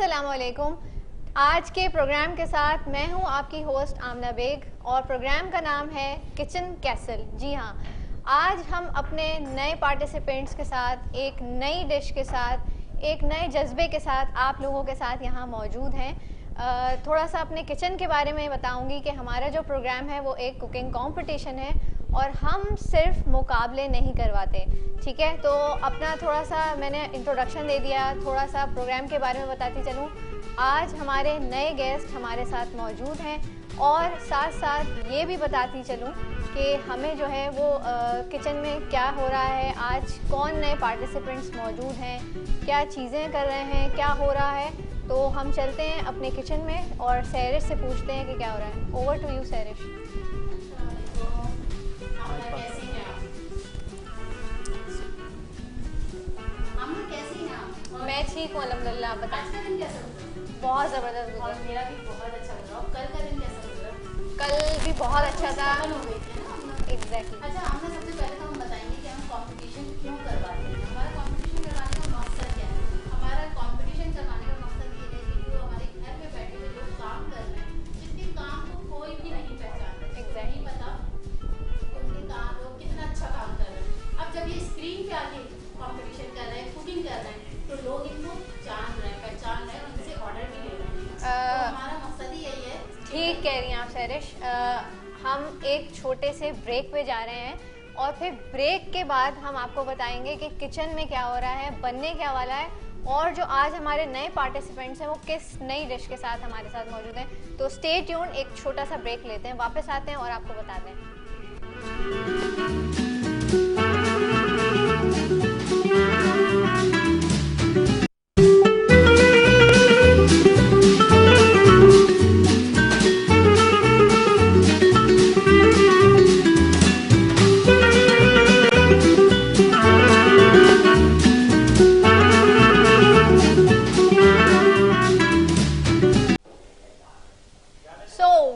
अस्सलामुअलैकुम। आज के प्रोग्राम के साथ मैं हूं आपकी होस्ट आमना बेग और प्रोग्राम का नाम है किचन कैसल। जी हाँ, आज हम अपने नए पार्टिसिपेंट्स के साथ एक नई डिश के साथ एक नए जज्बे के साथ आप लोगों के साथ यहाँ मौजूद हैं। थोड़ा सा अपने किचन के बारे में बताऊंगी कि हमारा जो प्रोग्राम है वो एक कुकिंग कंपटीशन है और हम सिर्फ मुकाबले नहीं करवाते, ठीक है। तो अपना थोड़ा सा मैंने इंट्रोडक्शन दे दिया, थोड़ा सा प्रोग्राम के बारे में बताती चलूँ। आज हमारे नए गेस्ट हमारे साथ मौजूद हैं और साथ साथ ये भी बताती चलूँ कि हमें जो है वो किचन में क्या हो रहा है, आज कौन नए पार्टिसिपेंट्स मौजूद हैं, क्या चीज़ें कर रहे हैं, क्या हो रहा है। तो हम चलते हैं अपने किचन में और सैरिश से पूछते हैं कि क्या हो रहा है। Over to you सैरिश। मैं ठीक हूँ अल्हम्दुलिल्लाह। आप बताएं। बहुत ज़बरदस्त गुजरा। मेरा भी बहुत अच्छा गुजरा। कल का दिन कैसा गुजरा? कल भी बहुत अच्छा था। एग्जैक्टली। अच्छा, हमने सबसे पहले तो हम बताएंगे कि हम कंपटीशन क्यों करवाते हैं। हमारा कंपटीशन करवाने का मकसद क्या है? हमारा कंपटीशन करवाने का मकसद ये है कि जो हमारे घर में बैठे हुए लोग काम कर रहे हैं, जिनके काम को कोई भी नहीं पहचानता, नहीं पता उनके काम लोग कितना अच्छा काम कर रहे हैं। अब जब ये स्क्रीन पे आके कंपटीशन कर रहे हैं, कुकिंग कर रहे हैं, तो लोग इनको जान रहे हैं, पहचान रहे हैं, उनसे ऑर्डर भी ले रहे हैं। तो हमारा मकसद ही यही है। ठीक कह रही हैं आप सैरिश। हम एक छोटे से ब्रेक पे जा रहे हैं और फिर ब्रेक के बाद हम आपको बताएंगे कि किचन में क्या हो रहा है, बनने क्या वाला है और जो आज हमारे नए पार्टिसिपेंट्स हैं वो किस नई डिश के साथ हमारे साथ मौजूद हैं। तो स्टे ट्यून, एक छोटा सा ब्रेक लेते हैं, वापस आते हैं और आपको बताते हैं।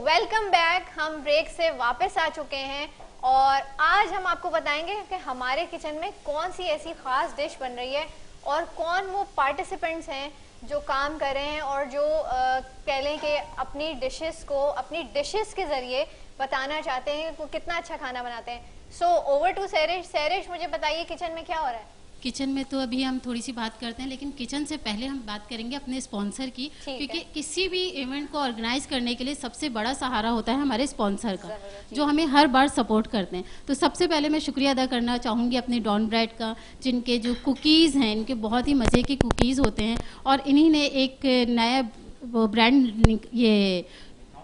Welcome back. हम ब्रेक से वापस आ चुके हैं और आज हम आपको बताएंगे कि हमारे किचन में कौन सी ऐसी खास डिश बन रही है और कौन वो पार्टिसिपेंट्स हैं जो काम कर रहे हैं और जो कह लें कि अपनी डिशेस के ज़रिए बताना चाहते हैं कि वो कितना अच्छा खाना बनाते हैं। So over to Sairish. सैरिश, मुझे बताइए किचन में क्या हो रहा है? किचन में तो अभी हम थोड़ी सी बात करते हैं, लेकिन किचन से पहले हम बात करेंगे अपने स्पॉन्सर की, क्योंकि किसी भी इवेंट को ऑर्गेनाइज करने के लिए सबसे बड़ा सहारा होता है हमारे स्पॉन्सर का, जो हमें हर बार सपोर्ट करते हैं। तो सबसे पहले मैं शुक्रिया अदा करना चाहूँगी अपने डॉन ब्रेड का, जिनके जो कुकीज़ हैं इनके बहुत ही मज़े के कुकीज़ होते हैं और इन्हीं ने एक नया ब्रांड ये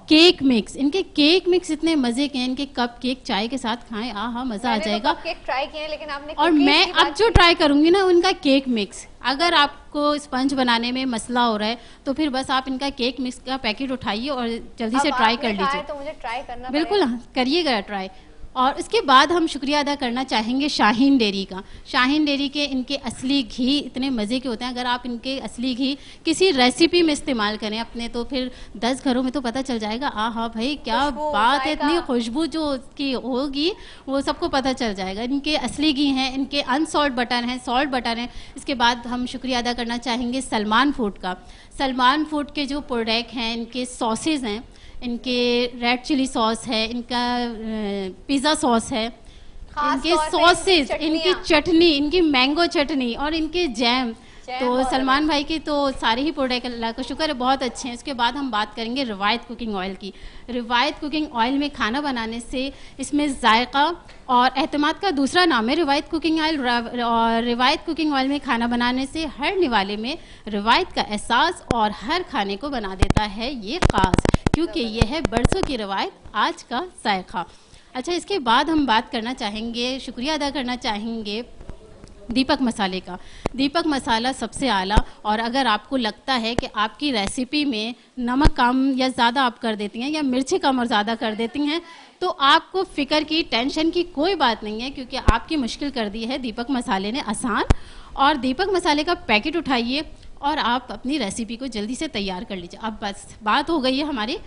केक मिक्स, इनके केक मिक्स इतने मजे के हैं, इनके कप केक चाय के साथ खाएं, आहा मजा आ जाएगा। केक ट्राई किए लेकिन आपने और मैं अब जो ट्राई करूंगी ना उनका केक मिक्स, अगर आपको स्पंज बनाने में मसला हो रहा है तो फिर बस आप इनका केक मिक्स का पैकेट उठाइए और जल्दी से ट्राई कर लीजिए। तो मुझे ट्राई करना बिल्कुल करिएगा ट्राई। और उसके बाद हम शुक्रिया अदा करना चाहेंगे शाहीन डेयरी का। शाहीन डेयरी के इनके असली घी इतने मज़े के होते हैं, अगर आप इनके असली घी किसी रेसिपी में इस्तेमाल करें अपने, तो फिर 10 घरों में तो पता चल जाएगा, हाँ भाई क्या बात है, इतनी खुशबू जो उसकी होगी वो सबको पता चल जाएगा। इनके असली घी हैं, इनके अनसॉल्ट बटर हैं, सॉल्ट बटर हैं। इसके बाद हम शुक्रिया अदा करना चाहेंगे सलमान फूड का। सलमान फूड के जो प्रोडक्ट हैं, इनके सॉसेज हैं, इनके रेड चिली सॉस है, इनका पिज़्ज़ा सॉस है, इनके सॉसेज, इनकी चटनी, इनकी मैंगो चटनी और इनके जैम। तो सलमान भाई की तो सारे ही प्रोडक्ट अल्लाह का शुक्र है बहुत अच्छे हैं। उसके बाद हम बात करेंगे रिवायत कुकिंग ऑयल की। रिवायत कुकिंग ऑयल में खाना बनाने से इसमें जायका और एतमाद का दूसरा नाम है रिवायत कुकिंग ऑयल। और रिवायत कुकिंग ऑयल में खाना बनाने से हर निवाले में रिवायत का एहसास और हर खाने को बना देता है ये ख़ास, क्योंकि ये है बरसों की रिवायत, आज का जायका। अच्छा, इसके बाद हम बात करना चाहेंगे, शुक्रिया अदा करना चाहेंगे दीपक मसाले का। दीपक मसाला सबसे आला, और अगर आपको लगता है कि आपकी रेसिपी में नमक कम या ज़्यादा आप कर देती हैं या मिर्ची कम और ज़्यादा कर देती हैं, तो आपको फ़िक्र की, टेंशन की कोई बात नहीं है, क्योंकि आपकी मुश्किल कर दी है दीपक मसाले ने आसान। और दीपक मसाले का पैकेट उठाइए और आप अपनी रेसिपी को जल्दी से तैयार कर लीजिए। अब बस बात हो गई है हमारी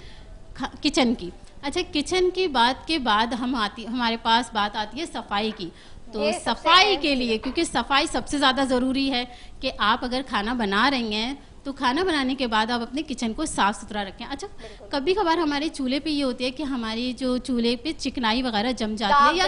किचन की। अच्छा, किचन की बात के बाद हमारे पास बात आती है सफाई की। तो सफाई के लिए, क्योंकि सफाई सबसे ज़्यादा ज़रूरी है कि आप अगर खाना बना रही हैं तो खाना बनाने के बाद आप अपने किचन को साफ़ सुथरा रखें। अच्छा, कभी कभार हमारे चूल्हे पे ये होती है कि हमारी जो चूल्हे पे चिकनाई वगैरह जम जाती है, या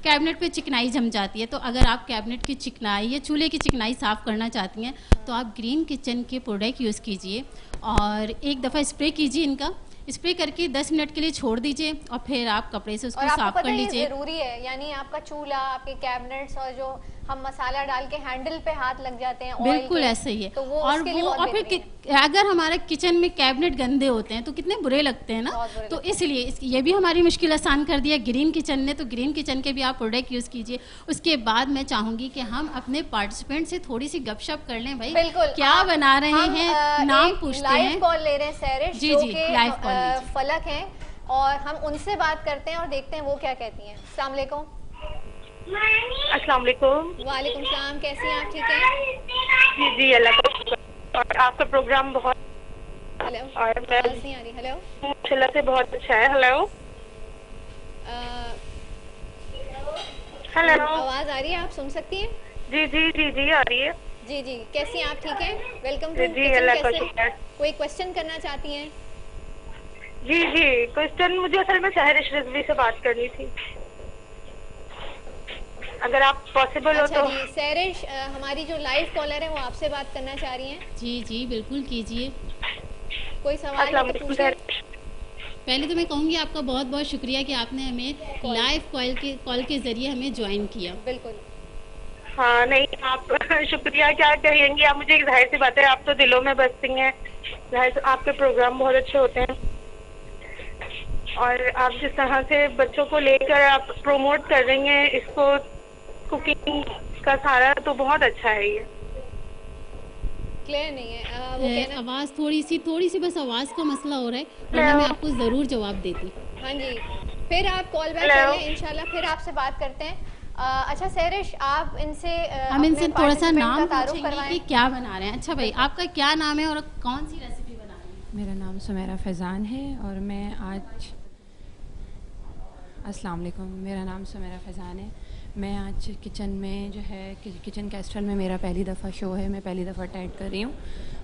कैबिनेट पे चिकनाई जम जाती है। तो अगर आप कैबिनेट की चिकनाई या चूल्हे की चिकनाई साफ़ करना चाहती हैं तो आप ग्रीन किचन के प्रोडक्ट यूज़ कीजिए और एक दफ़ा स्प्रे कीजिए, इनका स्प्रे करके 10 मिनट के लिए छोड़ दीजिए और फिर आप कपड़े से उसको साफ कर लीजिए। जरूरी है, यानी आपका चूल्हा, आपके कैबिनेट्स और जो हम मसाला डाल के हैंडल पे हाथ लग जाते हैं बिल्कुल ऐसे ही है। तो वो और फिर अगर हमारे किचन में कैबिनेट गंदे होते हैं तो कितने बुरे लगते हैं ना। तो इसलिए ये भी हमारी मुश्किल आसान कर दिया ग्रीन किचन ने। तो ग्रीन किचन के भी आप प्रोडक्ट यूज़ कीजिए। उसके बाद मैं चाहूँगी कि हम अपने पार्टिसिपेंट से थोड़ी सी गपशप कर लें। भाई क्या बना रहे हैं, नाम पूछते हैं। लाइव कॉल ले रहे हैं सैरिश, जी जी, लाइव कॉल फलक हैं, और हम उनसे बात करते हैं और देखते हैं वो क्या कहती हैं। अस्सलाम वालेकुम। अस्सलाम वालेकुम। वालेकुम सलाम, कैसी हैं आप? ठीक हैं? जी जी, अल्लाह का शुक्र। और आपका प्रोग्राम बहुत हेलो, और मैं नहीं आ रही। हेलो, माशाल्लाह से बहुत अच्छा है। हेलो हेलो, आवाज़ आ रही है? आप सुन सकती हैं? जी जी जी जी आ रही है। जी जी, कैसी हैं आप? ठीक हैं? वेलकम टू जी, अल्लाह का शुक्र है। कोई क्वेश्चन करना चाहती हैं? जी जी, क्वेश्चन मुझे असल में सहरिश रिजवी से बात करनी थी, अगर आप पॉसिबल हो तो। जी, सहरिश हमारी जो लाइव कॉलर है वो आपसे बात करना चाह रही हैं। जी जी बिल्कुल कीजिए। कोई सवाल है तो पूछिए। पहले तो मैं कहूँगी आपका बहुत बहुत शुक्रिया कि आपने हमें लाइव कॉल के ज़रिए हमें ज्वाइन किया। बिल्कुल। हाँ नहीं, आप शुक्रिया क्या कहेंगी आप मुझे, जाहिर सी बात है आप तो दिलों में बसती हैं, आपके प्रोग्राम बहुत अच्छे होते हैं और आप जिस तरह से बच्चों को लेकर आप प्रोमोट कर रही हैं इसको, कुकिंग का सारा, तो बहुत अच्छा है ये। क्लियर नहीं है आवाज़ थोड़ी सी बस आवाज़ का मसला हो रहा है, वरना मैं आपको ज़रूर जवाब देती। हाँ जी, फिर आप कॉल बैक कर लें इंशाल्लाह, फिर आपसे बात करते हैं। अच्छा सहरिश, आप इनसे हम इनसे थोड़ा सा नाम पूछेंगे कि क्या बना रहे हैं। अच्छा भाई, आपका क्या नाम है और कौन सी रेसिपी बना रहे हैं? मेरा नाम सुमेरा फैज़ान है और मैं आज, अस्सलाम वालेकुम, मेरा नाम सुमेरा फैज़ान है। मैं आज किचन में जो है किचन कैस्ट्रल में मेरा पहली दफ़ा शो है, मैं पहली दफ़ा अटेंड कर रही हूँ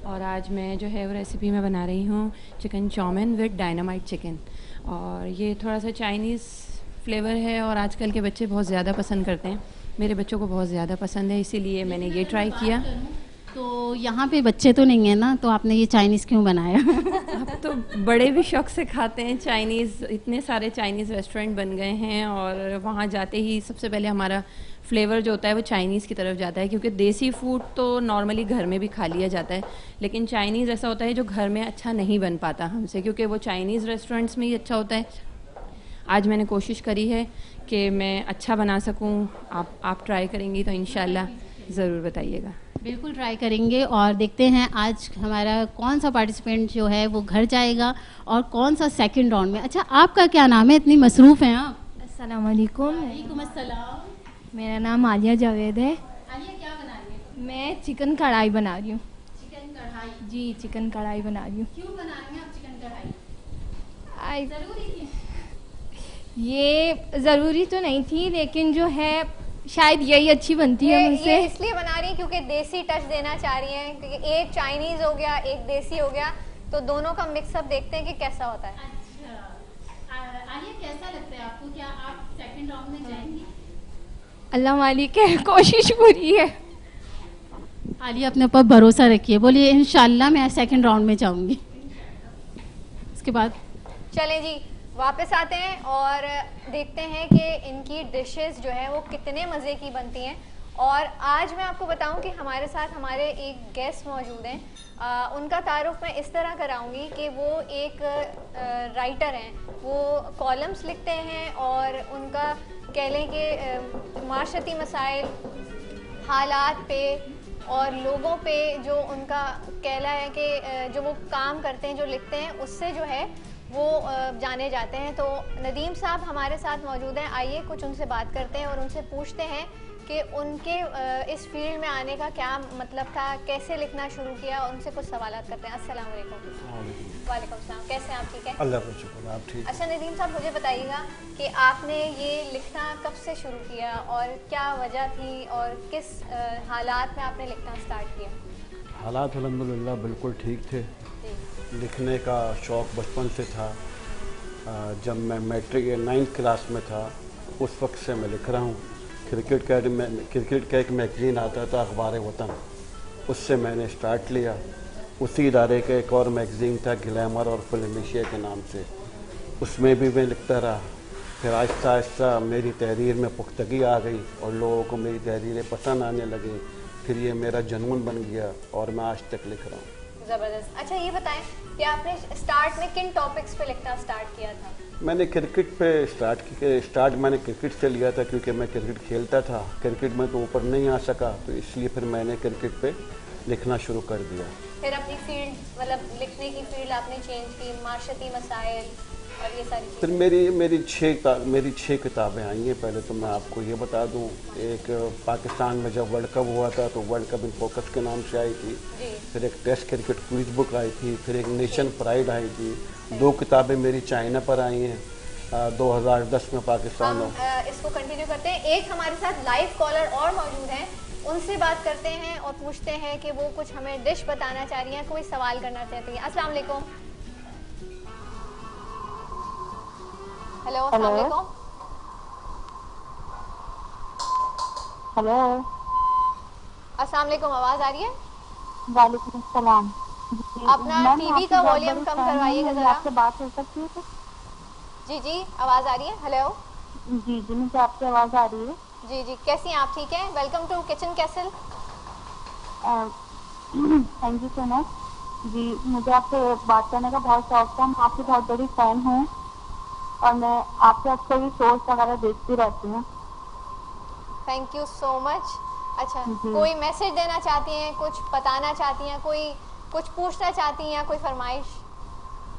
और आज मैं जो है वो रेसिपी में बना रही हूँ chicken chowmein with dynamite chicken. और ये थोड़ा सा चाइनीज़ फ्लेवर है और आजकल के बच्चे बहुत ज़्यादा पसंद करते हैं, मेरे बच्चों को बहुत ज़्यादा पसंद है, इसीलिए मैंने ये ट्राई किया। तो यहाँ पे बच्चे तो नहीं है ना, तो आपने ये चाइनीज़ क्यों बनाया? अब तो बड़े भी शौक से खाते हैं चाइनीज़, इतने सारे चाइनीज़ रेस्टोरेंट बन गए हैं और वहाँ जाते ही सबसे पहले हमारा फ्लेवर जो होता है वो चाइनीज़ की तरफ जाता है, क्योंकि देसी फूड तो नॉर्मली घर में भी खा लिया जाता है, लेकिन चाइनीज़ ऐसा होता है जो घर में अच्छा नहीं बन पाता हमसे, क्योंकि वो चाइनीज़ रेस्टोरेंट्स में ही अच्छा होता है। आज मैंने कोशिश करी है कि मैं अच्छा बना सकूं, आप ट्राई करेंगी तो इंशाल्लाह ज़रूर बताइएगा। बिल्कुल ट्राई करेंगे और देखते हैं आज हमारा कौन सा पार्टिसिपेंट जो है वो घर जाएगा और कौन सा सेकंड राउंड में। अच्छा, आपका क्या नाम है? इतनी मसरूफ़ हैं आप। अस्सलाम वालेकुम। वालेकुम अस्सलाम। मेरा नाम आलिया जावेद है। आलिया, क्या बना रही हैं? मैं चिकन कढ़ाई बना रही हूँ। चिकन कढ़ाई? जी, चिकन कढ़ाई बना रही हूँ। क्यों बना रही हैं आप चिकन कढ़ाई? ज़रूरी थी? ये ज़रूरी तो नहीं थी, लेकिन जो है शायद यही अच्छी बनती है मुझसे। ये इसलिए बना रही है क्योंकि देसी टच देना चाह रही हैं, क्योंकि एक चाइनीज़ हो गया, एक देसी हो गया, तो दोनों का मिक्सअप देखते हैं कि कैसा होता है। अच्छा आलिया, कैसा लगता है आपको? क्या आप सेकंड राउंड में जाएंगी? अल्लाह मालिक है, कोशिश पूरी है। आलिया अपने ऊपर भरोसा रखिए, बोलिए इंशाल्लाह मैं सेकंड राउंड में जाऊंगी। इसके बाद चलें जी, वापस आते हैं और देखते हैं कि इनकी डिशेस जो है वो कितने मज़े की बनती हैं। और आज मैं आपको बताऊं कि हमारे साथ हमारे एक गेस्ट मौजूद हैं। उनका तारुफ मैं इस तरह कराऊंगी कि वो एक राइटर हैं, वो कॉलम्स लिखते हैं और उनका कह लें कि माशरती मसाइल, हालात पे और लोगों पे जो उनका कहना है कि जो वो काम करते हैं, जो लिखते हैं, उससे जो है वो जाने जाते हैं। तो नदीम साहब हमारे साथ मौजूद हैं, आइए कुछ उनसे बात करते हैं और उनसे पूछते हैं कि उनके इस फील्ड में आने का क्या मतलब था, कैसे लिखना शुरू किया, उनसे कुछ सवाल करते हैं। अस्सलाम वालेकुम। वालेकुम सलाम, कैसे हैं आप? ठीक है, अल्लाह का शुक्र, आप ठीक? अच्छा नदीम साहब, मुझे बताइएगा कि आपने ये लिखना कब से शुरू किया और क्या वजह थी और किस हालात में आपने लिखना स्टार्ट किया? हालात अल्हम्दुलिल्लाह बिल्कुल ठीक थे। लिखने का शौक़ बचपन से था। जब मैं मैट्रिक 9th क्लास में था उस वक्त से मैं लिख रहा हूँ। क्रिकेट का एक मैगज़ीन आता था अखबार वतन, उससे मैंने स्टार्ट लिया। उसी इदारे का एक और मैगज़ीन था ग्लैमर और फिल्मेशिया के नाम से, उसमें भी मैं लिखता रहा। फिर आहिस्ता आहिस्ता मेरी तहरीर में पुख्तगी आ गई और लोगों को मेरी तहरीरें पसंद आने लगी। फिर ये मेरा जुनून बन गया और मैं आज तक लिख रहा हूँ। ज़बरदस्त। अच्छा ये बताएं कि आपने स्टार्ट में किन टॉपिक्स पे लिखना स्टार्ट किया था? मैंने क्रिकेट पे स्टार्ट मैंने क्रिकेट से लिया था, क्योंकि मैं क्रिकेट खेलता था। क्रिकेट में तो ऊपर नहीं आ सका, तो इसलिए फिर मैंने क्रिकेट पे लिखना शुरू कर दिया। फिर अपनी फील्ड, मतलब लिखने की फील्ड आपने चेंज की, माशरती मसाइल और ये सारी चीज़ें। फिर मेरी छः किताबें आई हैं। पहले तो मैं आपको ये बता दूं, एक पाकिस्तान में जब वर्ल्ड कप हुआ था तो वर्ल्ड कप इन फोकस के नाम से आई थी। फिर एक टेस्ट क्रिकेट क्विज बुक आई थी। फिर एक नेशन प्राइड आई थी। 2 किताबें मेरी चाइना पर आई हैं 2010 में पाकिस्तान में। इसको कंटिन्यू करते हैं। एक हमारे साथ लाइव कॉलर और मौजूद हैं, उनसे बात करते हैं और पूछते हैं कि वो कुछ हमें डिश बताना चाह रही हैं, कोई सवाल करना चाहती हैं। अस्सलाम वालेकुम। हेलो, अस्सलाम वालेकुम। हेलो, अस्सलाम वालेकुम, आवाज़ आ रही है? वालेकुम सलाम। अपना टीवी का वॉल्यूम कम करवाइएगा जरा। आपसे बात हो सकती है? जी जी, आवाज़ आ रही है। हेलो जी जी, मुझे आपकी आवाज़ आ रही है। जी जी, कैसी हैं आप? ठीक हैं? Welcome to kitchen castle. Thank you so much. जी, मुझे आपसे बात करने का बहुत शौक था। मैं आपकी बहुत बड़ी फ़ैन हूँ और मैं आपके अक्सर ही शोज वगैरह देखती रहती हूँ। Thank you so much. अच्छा, कोई मैसेज देना चाहती हैं, कुछ बताना चाहती हैं, कोई कुछ पूछना चाहती हैं, कोई फरमाइश?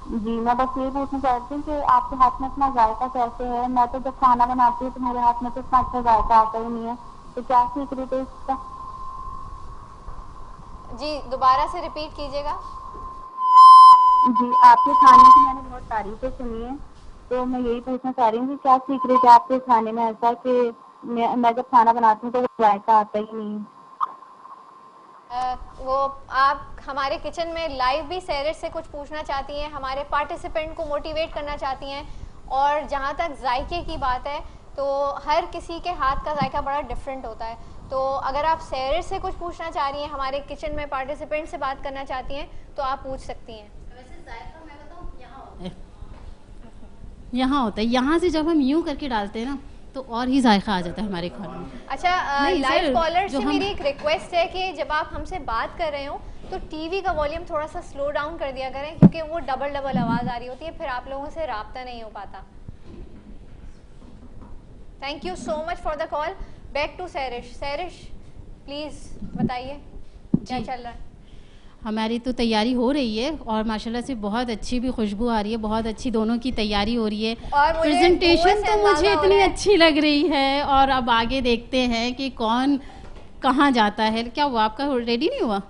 जी, मैं बस ये पूछना चाहती हूँ कि आपके हाथ में इतना जायका कैसे है? मैं तो जब खाना बनाती हूँ तो मेरे हाथ में तो इतना अच्छा जायका आता ही नहीं है, तो क्या सीक्रेट है इसका? जी, दोबारा से रिपीट कीजिएगा। जी, आपके खाने की मैंने बहुत तारीफें सुनी है, तो मैं यही पूछना चाह रही हूँ कि क्या सीक्रेट है आपके खाने में ऐसा कि मैं जब खाना बनाती हूँ तो वो जायका आता ही नहीं? वो आप हमारे किचन में लाइव भी सैरज से कुछ पूछना चाहती हैं, हमारे पार्टिसिपेंट को मोटिवेट करना चाहती हैं, और जहाँ तक जायके की बात है तो हर किसी के हाथ का जायका बड़ा डिफरेंट होता है। तो अगर आप सैरज से कुछ पूछना चाह रही हैं, हमारे किचन में पार्टिसिपेंट से बात करना चाहती हैं, तो आप पूछ सकती हैं। वैसे जायका मैं बताऊं यहाँ होता है। यहाँ से जब हम यूं करके डालते हैं ना तो और ही जायका आ जाता है हमारे खाने में। अच्छा, लाइव कॉलर से मेरी एक रिक्वेस्ट है कि जब आप हमसे बात कर रहे हो तो टीवी का वॉल्यूम थोड़ा सा स्लो डाउन कर दिया करें, क्योंकि वो डबल आवाज़ आ रही होती है, फिर आप लोगों से राब्ता नहीं हो पाता। Thank you so much for the call. Back to Sairish. Sairish please बताइए क्या चल रहा है? हमारी तो तैयारी हो रही है और माशाल्लाह से बहुत अच्छी भी खुशबू आ रही है, बहुत अच्छी दोनों की तैयारी हो रही है। और प्रेजेंटेशन तो मुझे इतनी अच्छी लग रही है, और अब आगे देखते हैं कि कौन कहाँ जाता है। क्या हुआ, आपका रेडी नहीं हुआ?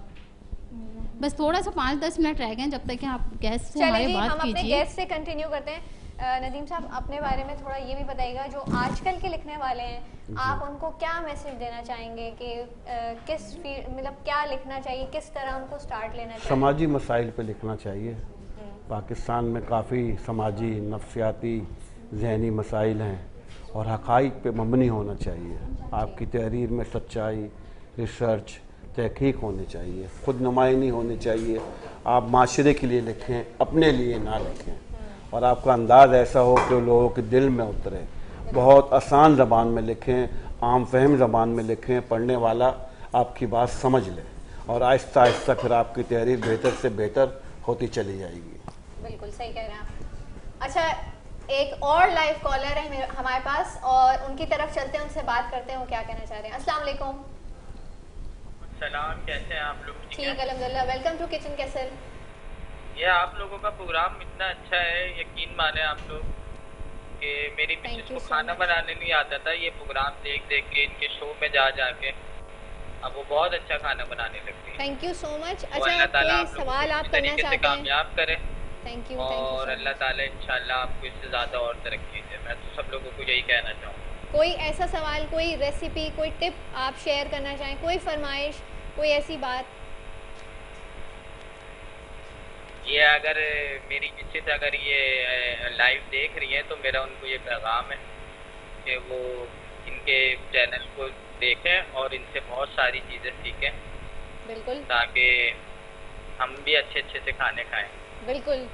बस थोड़ा सा 5-10 मिनट रह गए, जब तक कि आप गेस्ट से हमारे बात कीजिए। हम अपने गेस्ट से कंटिन्यू करते हैं। नदीम साहब, अपने बारे में थोड़ा ये भी बताइएगा, जो आजकल के लिखने वाले हैं आप उनको क्या मैसेज देना चाहेंगे कि किस फील्ड, मतलब क्या लिखना चाहिए, किस तरह उनको स्टार्ट लेना चाहिए? समाजी मसाइल पे लिखना चाहिए। पाकिस्तान में काफ़ी समाजी, नफ्सियाती, जहनी मसाइल हैं और हक़ाइक़ पे मबनी होना चाहिए। आपकी तहरीर में सच्चाई, रिसर्च, तहक़ीक़ होनी चाहिए, खुद नुमाई नहीं होनी चाहिए। आप माशरे के लिए लिखें, अपने लिए ना लिखें, और आपका अंदाज़ ऐसा हो कि लोगों के दिल में उतरे। बहुत आसान ज़बान में लिखें, आम फहम ज़बान में लिखें, पढ़ने वाला आपकी बात समझ ले, और आहिस्ता आहिस्ता फिर आपकी तहरीर बेहतर से बेहतर होती चली जाएगी। बिल्कुल सही कह रहे हैं आप। अच्छा, एक और लाइव कॉलर है हमारे पास, और उनकी तरफ चलते हैं, उनसे बात करते हैं वो क्या कहना चाह रहे हैं। अस्सलाम वालेकुम। सलाम, कैसे हैं आप लोग? ठीक, अल्हम्दुलिल्लाह। Welcome to kitchen castle. ये आप लोगों का प्रोग्राम इतना अच्छा है, यकीन माने आप लोग कि मेरी मिसेस को खाना बनाने नहीं आता था। ये प्रोग्राम देख देख के, इनके शो में जा के अब वो बहुत अच्छा खाना बनाने लगती है। Thank you so much. अच्छा, कोई सवाल आप करना चाहते हैं? कामयाब करें। Thank you. और अल्लाह ताला इंशाल्लाह आपको इससे ज़्यादा और तरक्की दे। मैं तो सब लोगों को यही कहना चाहूँगा। कोई ऐसा सवाल, कोई रेसिपी, कोई टिप आप शेयर करना चाहें, कोई फरमाइश, कोई ऐसी बात? ये अगर मेरी मिसेस अगर ये लाइव देख रही है तो मेरा उनको ये पैगाम है कि वो इनके चैनल को देखें और इनसे बहुत सारी चीज़ें सीखें, बिल्कुल, ताकि हम भी अच्छे अच्छे से खाने खाएं। बिल्कुल,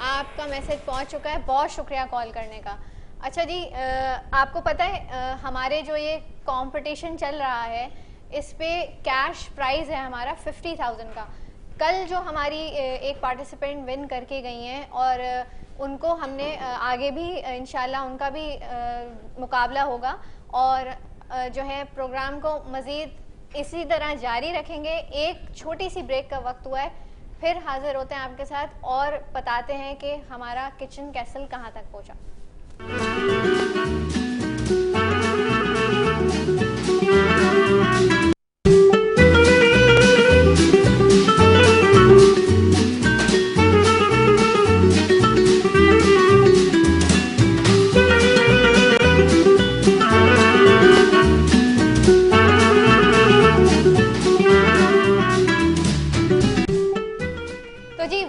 आपका मैसेज पहुंच चुका है, बहुत शुक्रिया कॉल करने का। अच्छा जी, आपको पता है हमारे जो ये कंपटीशन चल रहा है इस पे कैश प्राइज़ है हमारा 50,000 का। कल जो हमारी एक पार्टिसिपेंट विन करके गई हैं और उनको हमने आगे भी इंशाल्लाह उनका भी मुकाबला होगा और जो है प्रोग्राम को मज़ीद इसी तरह जारी रखेंगे। एक छोटी सी ब्रेक का वक्त हुआ है, फिर हाजिर होते हैं आपके साथ और बताते हैं कि हमारा किचन कैसल कहाँ तक पहुँचा।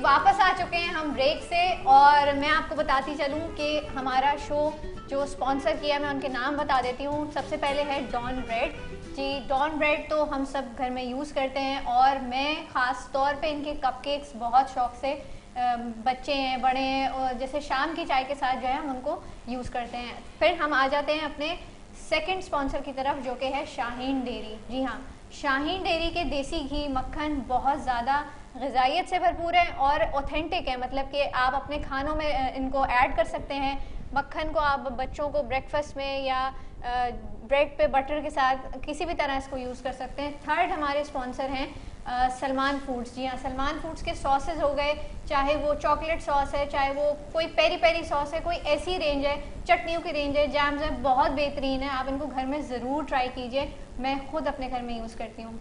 वापस आ चुके हैं हम ब्रेक से और मैं आपको बताती चलूं कि हमारा शो जो स्पॉन्सर किया मैं उनके नाम बता देती हूँ। सबसे पहले है डॉन ब्रेड जी। डॉन ब्रेड तो हम सब घर में यूज़ करते हैं और मैं ख़ास तौर पे इनके कपकेक्स बहुत शौक से बच्चे हैं बड़े हैं और जैसे शाम की चाय के साथ जो है हम उनको यूज़ करते हैं। फिर हम आ जाते हैं अपने सेकंड स्पॉन्सर की तरफ जो कि है शाहीन डेयरी। जी हाँ, शाहीन डेयरी के देसी घी मक्खन बहुत ज़्यादा ग़िज़ाइयत से भरपूर है और ऑथेंटिक है, मतलब कि आप अपने खानों में इनको ऐड कर सकते हैं। मक्खन को आप बच्चों को ब्रेकफास्ट में या ब्रेड पे बटर के साथ किसी भी तरह इसको यूज़ कर सकते हैं। थर्ड हमारे स्पॉन्सर हैं सलमान फूड्स। जी हाँ, सलमान फूड्स के सॉसेस हो गए, चाहे वो चॉकलेट सॉस है, चाहे वो कोई पेरी पेरी सॉस है, कोई ऐसी रेंज है, चटनियों की रेंज है, जैम्स है, बहुत बेहतरीन है। आप इनको घर में ज़रूर ट्राई कीजिए, मैं खुद अपने घर में यूज़ करती हूँ।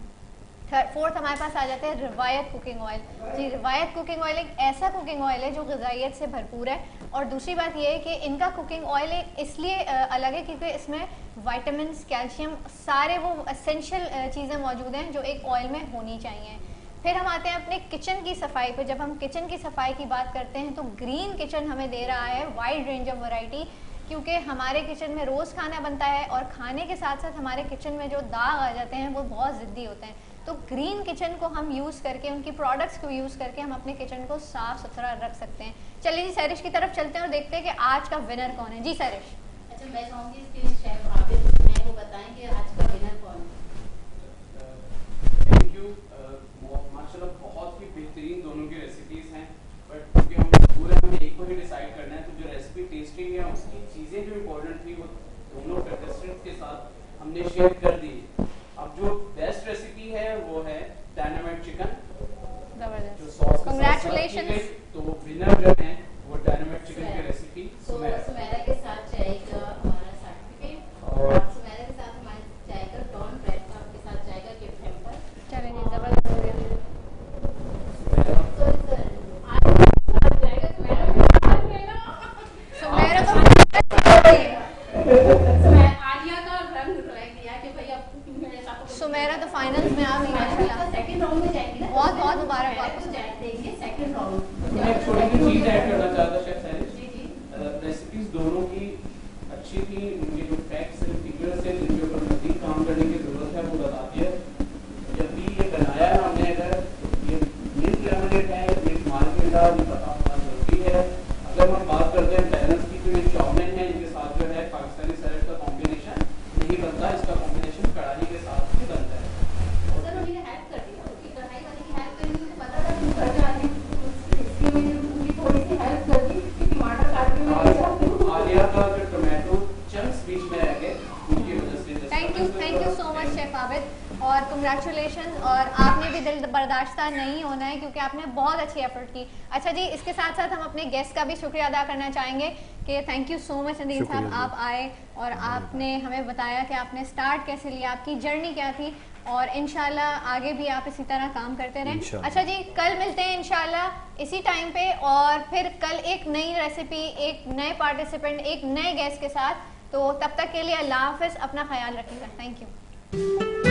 फोर्थ हमारे पास आ जाते हैं रिवायत कुकिंग ऑयल। जी, रिवायत कुकिंग ऑयल एक ऐसा कुकिंग ऑयल है जो ग़िज़ाइयत से भरपूर है और दूसरी बात यह है कि इनका कुकिंग ऑयल इसलिए अलग है क्योंकि इसमें विटामिन्स, कैल्शियम, सारे वो एसेंशियल चीज़ें मौजूद हैं जो एक ऑयल में होनी चाहिए। फिर हम आते हैं अपने किचन की सफाई पे। जब हम किचन की सफाई की बात करते हैं तो ग्रीन किचन हमें दे रहा है वाइड रेंज ऑफ वैरायटी, क्योंकि हमारे किचन में रोज़ खाना बनता है और खाने के साथ साथ हमारे किचन में जो दाग आ जाते हैं वो बहुत ज़िद्दी होते हैं। तो ग्रीन किचन को हम यूज़ करके, उनकी प्रोडक्ट्स को यूज़ करके हम अपने किचन को साफ़ सुथरा रख सकते हैं। चलिए जी, सरिश की तरफ चलते हैं और देखते हैं कि आज का विनर कौन है। जी सरिश। अच्छा, मैं चाहूँगी इसके शेफ आबिद हैं वो बताएं कि आज का विनर कौन है। Thank you. माशाल्लाह बहुत ही बेहतरीन दोनों की रेसिपीज़ हैं, बट क्योंकि हम पूरा हमें एक को ही डिसाइड करना है तो जो रेसिपी टेस्टिंग है उसकी चीज़ें जो इम्पोर्टेंट थी वो दोनों कंटेस्टेंट्स के साथ हमने शेयर कर दी। अब जो बेस्ट रेसिपी है वो है डायनामाइट चिकन, जो सॉस कांग्रेचुलेशंस। तो विनर जो है वो डायनामाइट चिकन की रेसिपी सुमेरा के साथ जाएगा हमारा सर्टिफिकेट और सुमेरा के साथ हमारे जाएगा डॉन ब्रेड का, आपके साथ जाएगा गिफ्ट हैम्पर। चलें जी, जबरदस्त हो गया। सुमेरा तो फाइनल्स में आ गई माशाल्लाह, सेकंड राउंड में जाएंगे ना, बहुत बहुत मुबारक हो आपको। देंगे सेकंड राउंड। मैं एक छोटी सी चीज ऐड करना चाहता शेफ सैरिश। रेसिपीज दोनों की अच्छी थी, उनके जो फैक्ट्स एंड फिगर्स हैं जिनके ऊपर मज़ीद काम करने की ज़रूरत है वो बता दिया। जब भी ये बनाया हमने, अगर ये मिल्क लेमनेड है, मिल्क मार्केट ये पता होना ज़रूरी है। अगर हम बात करते हैं बैलेंस की, तो ये चाउमीन है, इनके साथ जो है पाकिस्तानी सैलेड का कॉम्बिनेशन नहीं बनता, इसका कॉम्बिनेशन कढ़ाई के साथ ही बनता है। सर उन्होंने हेल्प कर दी ना, उसकी कढ़ाई वाली की हेल्प करी, मुझे पता था तुम कर जाती, इसलिए मैंने उनकी थोड़ी सी हेल्प कर दी कि टमाटर काट के मैं जाती हूँ। आलिया का जो टोमेटो चंक्स बीच में रह गए उनकी वजह से। Thank you so much chef Abid और कंग्रेचुलेशन। और आपने भी दिल बर्दाश्ता नहीं होना है क्योंकि आपने बहुत अच्छी एफर्ट की। अच्छा जी, इसके साथ साथ हम अपने गेस्ट का भी शुक्रिया अदा करना चाहेंगे कि thank you so much Nadeem साहब, आप आए और आपने हमें बताया कि आपने स्टार्ट कैसे लिया, आपकी जर्नी क्या थी और इंशाल्लाह आगे भी आप इसी तरह काम करते रहें। अच्छा जी, कल मिलते हैं इंशाल्लाह इसी टाइम पे और फिर कल एक नई रेसिपी, एक नए पार्टिसिपेंट, एक नए गेस्ट के साथ। तो तब तक के लिए अल्लाह हाफिज़, अपना ख्याल रखिएगा। Thank you.